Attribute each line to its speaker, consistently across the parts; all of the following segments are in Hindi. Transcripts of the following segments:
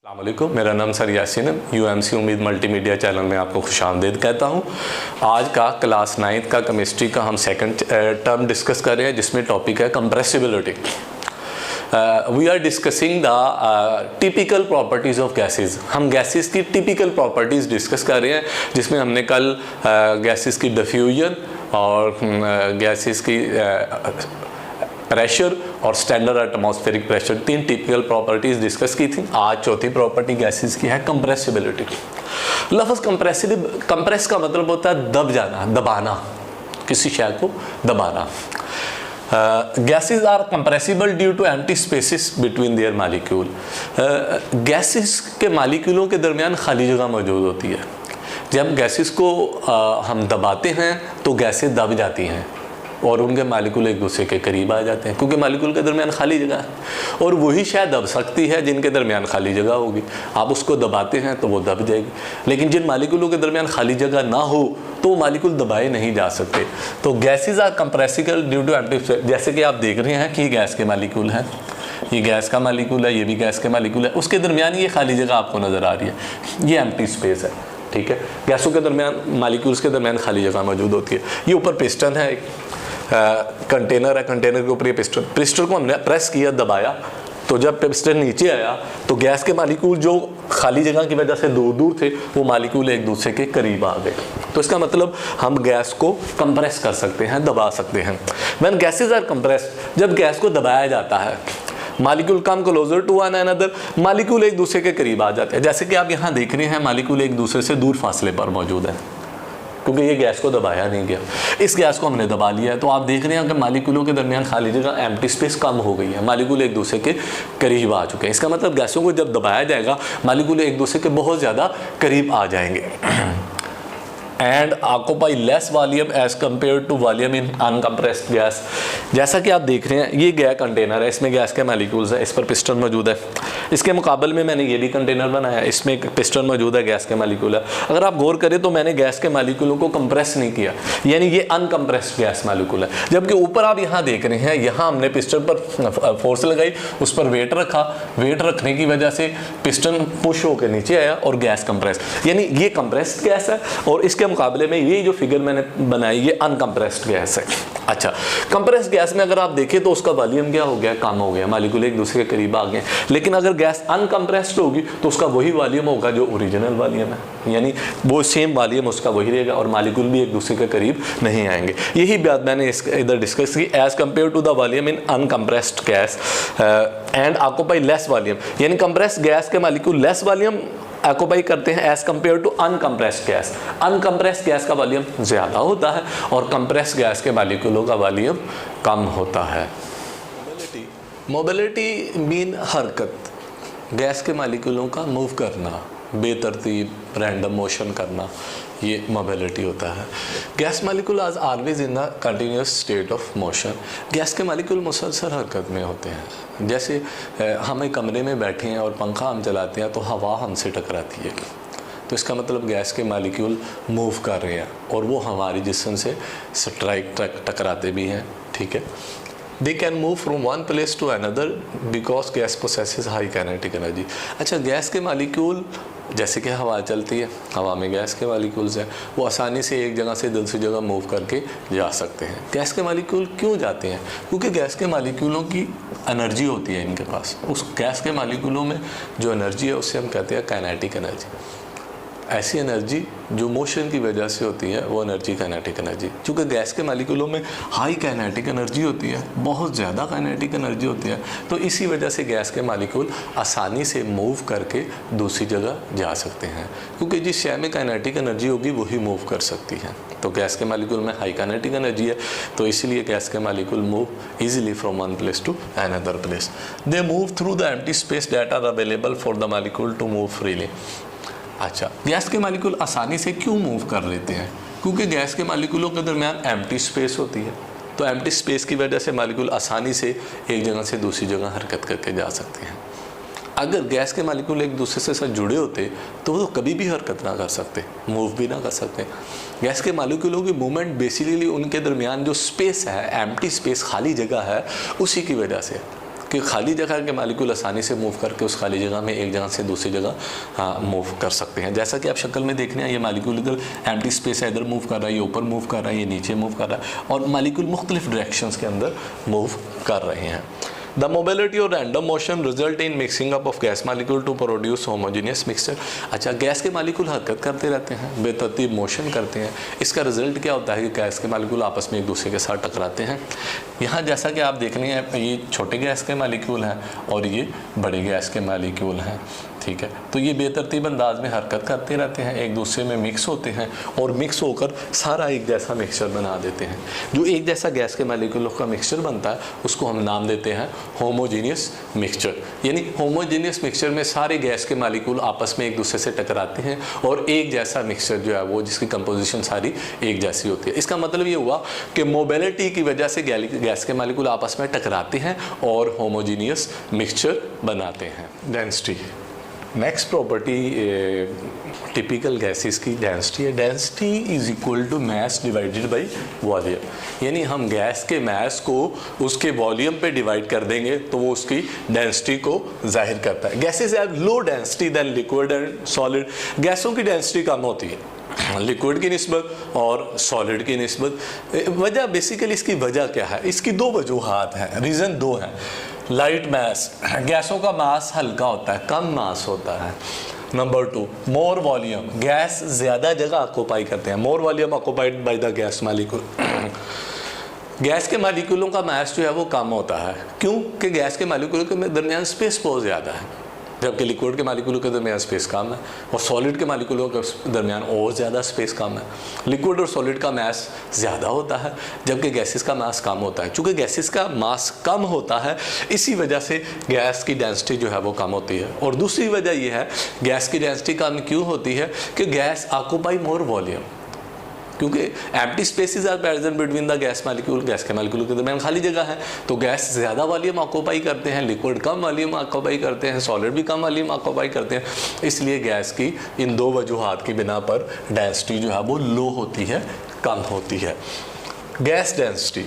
Speaker 1: अस्सलाम वालेकुम, मेरा नाम सर यासीन है। यूएमसी उम्मीद मल्टीमीडिया चैनल में आपको खुशामदीद कहता हूँ। आज का क्लास 9th का केमिस्ट्री का हम सेकंड टर्म डिस्कस कर रहे हैं, जिसमें टॉपिक है compressibility. We are discussing the typical properties of gases. हम गैसेस की टिपिकल प्रॉपर्टीज़ डिस्कस कर रहे हैं, जिसमें हमने कल गैसेस की डिफ्यूजन और गैसेस की प्रेशर और स्टैंडर्ड एटमॉस्फेरिक प्रेशर, तीन टिपिकल प्रॉपर्टीज़ डिस्कस की थी। आज चौथी प्रॉपर्टी गैसेस की है कंप्रेसिबिलिटी। लफ्ज़ कंप्रेस का मतलब होता है दब जाना, दबाना, किसी शय को दबाना। Gases are compressible due to empty spaces between their molecule. Gases के मालिक्यूलों के दरमियान खाली जगह मौजूद होती है। जब गैसेस को हम दबाते हैं तो गैसें दब जाती हैं और उनके मालिक्यूल एक दूसरे के करीब आ जाते हैं, क्योंकि मालिक्यूल के दरमियान खाली जगह है। और वही शायद दब सकती है जिनके दरमियान खाली जगह होगी। आप उसको दबाते हैं तो वो दब जाएगी, लेकिन जिन मालिक्यूलों के दरमियान खाली जगह ना हो तो वो मालिक्यूल दबाए नहीं जा सकते। तो gases are compressible due to empty. जैसे कि आप देख रहे हैं कि गैस के मालिक्यूल हैं, ये गैस का मालिक्यूल है, ये भी गैस के मालिक्यूल है, उसके दरमियान ये खाली जगह आपको नज़र आ रही है, ये एम्प्टी स्पेस है। ठीक है, गैसों के दरमियान, मालिक्यूल्स के दरमियान खाली जगह मौजूद होती है। ये ऊपर पिस्टन है, एक कंटेनर है, कंटेनर के ऊपर ये पिस्टन को हमने प्रेस किया, दबाया, तो जब पिस्टन नीचे आया तो गैस के मालिक्यूल जो खाली जगह की वजह से दूर दूर थे, वो मालिक्यूल एक दूसरे के करीब आ गए। तो इसका मतलब हम गैस को कंप्रेस कर सकते हैं, दबा सकते हैं। व्हेन गैसेज आर कंप्रेस्ड, जब गैस को दबाया जाता है, molecule come closer to one another, molecule एक दूसरे के करीब आ जाते हैं। जैसे कि आप यहाँ देख रहे हैं, मालिक्यूल एक दूसरे से दूर फासले पर मौजूद है, क्योंकि ये गैस को दबाया नहीं गया। इस गैस को हमने दबा लिया है, तो आप देख रहे हैं कि मालिक्यूलों के दरमियान खाली जगह, एम्प्टी स्पेस कम हो गई है, मालिक्यूल एक दूसरे के करीब आ चुके हैं। इसका मतलब गैसों को जब दबाया जाएगा, मालिक्यूल एक दूसरे के बहुत ज़्यादा करीब आ जाएंगे। And occupy less volume as compare to volume in uncompressed gas. जैसा कि आप देख रहे हैं, ये गैस कंटेनर है, इसमें गैस के मालिक्यूल्स है, इस पर पिस्टन मौजूद है। इसके मुकाबले में मैंने ये भी कंटेनर बनाया, इसमें एक पिस्टन मौजूद है, गैस के मालिक्यूल है। अगर आप गौर करें तो मैंने गैस के मालिक्यूलों को कंप्रेस नहीं किया, यानी ये अनकम्प्रेस्ड गैस मालिक्यूल है। जबकि ऊपर आप यहाँ देख रहे हैं, यहाँ हमने पिस्टन पर फोर्स लगाई, उस पर वेट रखा, वेट रखने की वजह से पिस्टन पुश होकर नीचे आया और गैस कंप्रेस, यानी ये कंप्रेस्ड गैस है। और इसके मुकाबले में ये जो फिगर मैंने बनाई, ये अनकम्प्रेस्ड गैस है। अच्छा, कंप्रेस्ड गैस में अगर आप देखें तो उसका वॉल्यूम क्या हो गया, कम हो गया, मालिक्यूल एक दूसरे के करीब आ गए। लेकिन अगर गैस अनकम्प्रेस्ड होगी तो उसका वही वॉल्यूम होगा जो ओरिजिनल वॉल्यूम है, यानी वो सेम वॉल्यूम उसका वही रहेगा और मालिक्यूल भी एक दूसरे के करीब नहीं आएंगे। यही बात मैंने इधर डिस्कस की, as compare to the volume in uncompressed gas and occupy less volume, यानी कंप्रेस्ड गैस के मालिक्यूल लेस वॉल्यूम ऑक्यूपाई करते हैं as compare to uncompressed gas. Uncompressed gas का वॉल्यूम ज़्यादा होता है और कंप्रेस्ड गैस के मालिक्यूलों का वॉल्यूम कम होता है। मोबिलिटी मीन हरकत, गैस के मालिक्यूलों का मूव करना, बेतरतीब रैंडम मोशन करना, ये मोबिलिटी होता है। Gas molecule are always in the continuous state of motion. Gas के मालिक्यूल मुसलसल हरकत में होते हैं। जैसे हम एक कमरे में बैठे हैं और पंखा हम चलाते हैं तो हवा हमसे टकराती है, तो इसका मतलब गैस के मालिक्यूल मूव कर रहे हैं और वो हमारी जिस्म से टकराते भी हैं। ठीक है, they can move from one place to another because gas possesses high kinetic energy. अच्छा, गैस के मालिक्यूल, जैसे कि हवा चलती है, हवा में गैस के मालिक्यूल्स हैं, वो आसानी से एक जगह से दूसरी जगह मूव करके जा सकते हैं। गैस के मालिक्यूल क्यों जाते हैं? क्योंकि गैस के मालिक्यूलों की एनर्जी होती है इनके पास। उस गैस के मालिक्यूलों में जो एनर्जी है उससे हम कहते हैं काइनेटिक एनर्जी। ऐसी एनर्जी जो मोशन की वजह से होती है वो एनर्जी काइनेटिक एनर्जी। चूँकि गैस के मालिक्यूलों में हाई काइनेटिक एनर्जी होती है, बहुत ज़्यादा काइनेटिक एनर्जी होती है, तो इसी वजह से गैस के मालिक्यूल आसानी से मूव करके दूसरी जगह जा सकते हैं, क्योंकि जिस शय में काइनेटिक एनर्जी होगी वही मूव कर सकती है। तो गैस के मालिक्यूल में हाई काइनेटिक एनर्जी है, तो इसलिए गैस के molecule move easily from one place to another place. They move through the empty space that are available for the molecule to move freely. अच्छा, गैस के मालिक्यूल आसानी से क्यों मूव कर लेते हैं? क्योंकि गैस के मालिक्यूलों के दरमियान एम्प्टी स्पेस होती है, तो एम्प्टी स्पेस की वजह से मालिक्यूल आसानी से एक जगह से दूसरी जगह हरकत करके जा सकते हैं। अगर गैस के मालिक्यूल एक दूसरे से साथ जुड़े होते तो वो कभी भी हरकत ना कर सकते, मूव भी ना कर सकते। गैस के मालिक्यूलों की मूवमेंट बेसिकली उनके दरमियान जो स्पेस है, एम्प्टी स्पेस, खाली जगह है, उसी की वजह से कि खाली जगह के मालिक्यूल आसानी से मूव करके उस खाली जगह में एक जगह से दूसरी जगह मूव कर सकते हैं। जैसा कि आप शक्ल में देख रहे हैं, ये मालिक्यूल इधर एम्प्टी स्पेस है, इधर मूव कर रहा है, ये ऊपर मूव कर रहा है, ये नीचे मूव कर रहा है, और मालिक्यूल मुख्तलिफ डायरेक्शंस के अंदर मूव कर रहे हैं। The mobility or random motion result in mixing up of gas molecule to produce homogeneous mixture। अच्छा, गैस के मालिक्यूल हरकत करते रहते हैं, बेतरतीब मोशन करते हैं, इसका रिजल्ट क्या होता है कि गैस के मालिक्यूल आपस में एक दूसरे के साथ टकराते हैं। यहाँ जैसा कि आप देख रहे हैं, ये छोटे गैस के मालिक्यूल हैं और ये बड़े गैस के मालिक्यूल हैं, ठीक है। तो ये बेतरतीब अंदाज में हरकत करते रहते हैं, एक दूसरे में मिक्स होते हैं और मिक्स होकर सारा एक जैसा मिक्सचर बना देते हैं। जो एक जैसा गैस के मालिक्यूलों का मिक्सचर बनता है उसको हम नाम देते हैं होमोजीनियस मिक्सचर। यानी होमोजीनियस मिक्सचर में सारे गैस के मालिक्यूल आपस में एक दूसरे से टकराते हैं और एक जैसा मिक्सचर जो है वो, जिसकी कंपोजिशन सारी एक जैसी होती है। इसका मतलब ये हुआ कि मोबिलिटी की वजह से गैस के मालिक्यूल आपस में टकराते हैं और होमोजीनियस मिक्सचर बनाते हैं। Density, next property typical gases की डेंसिटी है। Density is equal to mass divided by volume. यानी हम गैस के मास को उसके वॉल्यूम पे डिवाइड कर देंगे तो वो उसकी डेंसिटी को जाहिर करता है। Gases have low density than liquid and solid. गैसों की डेंसिटी कम होती है लिक्विड की निस्बत और सॉलिड की निस्बत। वजह, बेसिकली इसकी वजह क्या है? इसकी दो वजूहात हैं, रीज़न दो हैं। लाइट मास, गैसों का मास हल्का होता है, कम मास होता है। नंबर 2, मोर वॉल्यूम, गैस ज़्यादा जगह ऑक्यूपाई करते हैं। मोर volume occupied by the gas molecule. Gas के मालिक्यूलों का मास जो है वो कम होता है, क्योंकि गैस के मालिक्यूलों के दरमियान स्पेस बहुत ज़्यादा है, जबकि लिक्विड के मालिक्यूलों के दरमियान स्पेस कम है, और सॉलिड के मालिक्यूलों के दरमियान और ज़्यादा स्पेस कम है। लिक्विड और सॉलिड का मास ज़्यादा होता है जबकि गैसेस का मास कम होता है। चूँकि गैसेस का मास कम होता है इसी वजह से गैस की डेंसिटी जो है वो कम होती है। और दूसरी वजह ये है गैस की डेंसिटी कम क्यों होती है कि गैस ऑक्यूपाई मोर वॉल्यूम, क्योंकि empty spaces are present between the gas molecule. Gas के मालिक्यूल के दरमियान खाली जगह है, तो गैस ज़्यादा वॉल्यूम ऑक्यूपाई करते हैं, लिक्विड कम वॉल्यूम ऑक्यूपाई करते हैं, सॉलिड भी कम वॉल्यूम ऑक्यूपाई करते हैं। इसलिए गैस की इन दो वजूहात की बिना पर डेंसिटी जो है वो लो होती है, कम होती है। गैस डेंसिटी,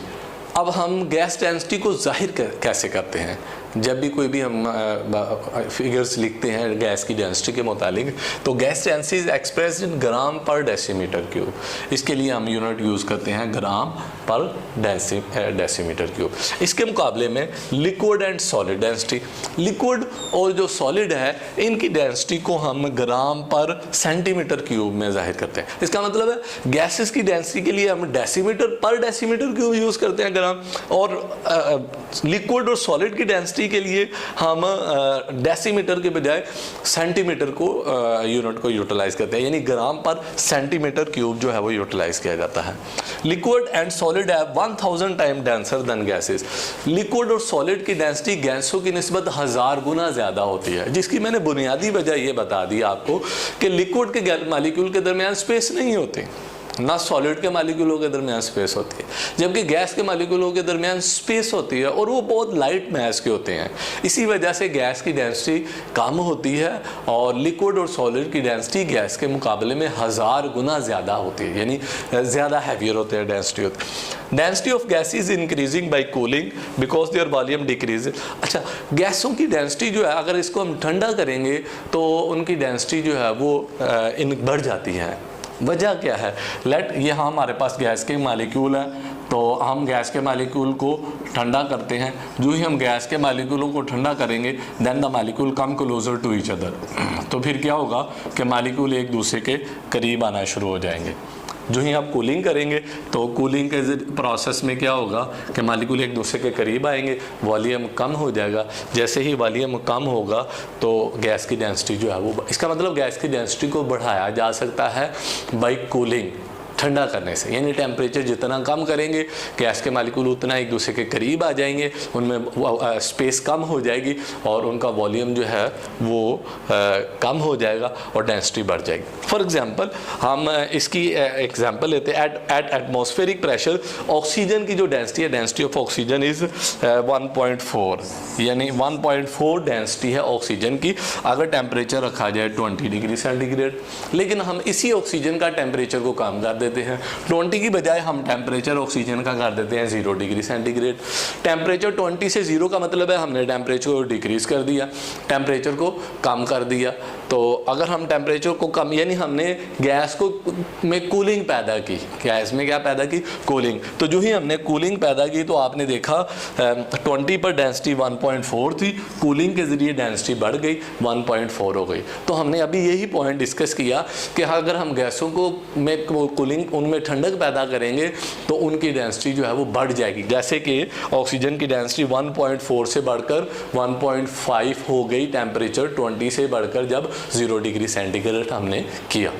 Speaker 1: अब हम गैस डेंसिटी को जाहिर कैसे करते हैं? जब भी कोई भी हम फिगर्स लिखते हैं गैस की डेंसिटी के मुतालिक, तो gas density is expressed in gram per decimetre cube. इसके लिए हम यूनिट यूज़ करते हैं ग्राम पर डेसीमीटर क्यूब। इसके मुकाबले में liquid and solid density, liquid और जो सॉलिड है इनकी डेंसिटी को हम ग्राम पर सेंटीमीटर क्यूब में जाहिर करते हैं। इसका मतलब है गैसेस की डेंसिटी के लिए हम डेसीमीटर पर डेसीमीटर क्यूब यूज़ करते हैं ग्राम, और लिक्विड और सॉलिड की डेंसिटी के लिए हम डेसीमीटर के बजाय सेंटीमीटर को यूनिट को यूटिलाइज करते हैं, यानी ग्राम पर सेंटीमीटर क्यूब जो है वो यूटिलाइज किया जाता है। लिक्विड एंड सॉलिड है 1000 time denser then gases. Liquid और सॉलिड की डेंसिटी गैसों की निस्बत 1000 गुना ज़्यादा होती है, जिसकी मैंने बुनियादी वजह ये बता दी आपको कि लिक्विड के मालिक्यूल के दरमियान स्पेस नहीं होती, ना सॉलिड के मालिक्यूलों के दरमियान स्पेस होती है, जबकि गैस के मालिक्यूलों के दरमियान स्पेस होती है और वो बहुत लाइट मास के होते हैं। इसी वजह से गैस की डेंसिटी कम होती है और लिक्विड और सॉलिड की डेंसिटी गैस के मुकाबले में 1000 गुना ज़्यादा होती है, यानी ज़्यादा हैवियर होते हैं डेंसिटी होती है। Density of gas is increasing by cooling because there volume decrease. अच्छा, गैसों की डेंसिटी जो है अगर इसको हम ठंडा करेंगे तो उनकी डेंसिटी जो है वो बढ़ जाती है। वजह क्या है? लेट यहाँ हमारे पास गैस के मालिक्यूल हैं, तो हम गैस के मालिक्यूल को ठंडा करते हैं। जो ही हम गैस के मालिक्यूलों को ठंडा करेंगे then the molecule come closer to each other, तो फिर क्या होगा कि मालिक्यूल एक दूसरे के करीब आना शुरू हो जाएंगे। जो ही आप कूलिंग करेंगे तो कूलिंग के प्रोसेस में क्या होगा कि मालिक्यूल एक दूसरे के करीब आएंगे, वॉल्यूम कम हो जाएगा। जैसे ही वॉल्यूम कम होगा तो गैस की डेंसिटी जो है वो, इसका मतलब गैस की डेंसिटी को बढ़ाया जा सकता है बाय कूलिंग, ठंडा करने से। यानी टेम्परेचर जितना कम करेंगे गैस के मालिक्यूल उतना एक दूसरे के करीब आ जाएंगे, उनमें स्पेस कम हो जाएगी और उनका वॉल्यूम जो है वो कम हो जाएगा और डेंसिटी बढ़ जाएगी। फॉर एग्जांपल हम इसकी एग्जांपल लेते हैं। एट एटमॉस्फेरिक प्रेशर ऑक्सीजन की जो डेंसिटी है, डेंसिटी ऑफ ऑक्सीजन इज़ 1.4, यानी 1.4 डेंसिटी है ऑक्सीजन की अगर टेम्परेचर रखा जाए 20 डिग्री सेंटीग्रेड। लेकिन हम इसी ऑक्सीजन का टेम्परेचर को कम कर देते हैं। 20 की बजाय हम टेम्परेचर ऑक्सीजन का कर देते हैं 0 डिग्री सेंटीग्रेड। टेम्परेचर 20 से 0 का मतलब है हमने टेम्परेचर को डिक्रीज़ कर दिया, टेम्परेचर को कम कर दिया। तो अगर हम टेम्परेचर को कम, यानी हमने गैस को में कूलिंग पैदा की, गैस में क्या पैदा की, कूलिंग। तो जो ही हमने कूलिंग पैदा की तो आपने देखा 20 पर डेंसिटी 1.4 थी, कूलिंग के ज़रिए डेंसिटी बढ़ गई 1.4 हो गई। तो हमने अभी यही पॉइंट डिस्कस किया कि अगर हम गैसों को में कूलिंग, उनमें ठंडक पैदा करेंगे तो उनकी डेंसिटी जो है वो बढ़ जाएगी। जैसे कि ऑक्सीजन की डेंसिटी 1.4 से बढ़कर 1.5 हो गई टेम्परेचर 20 से बढ़कर जब 0 डिग्री सेंटीग्रेड हमने किया।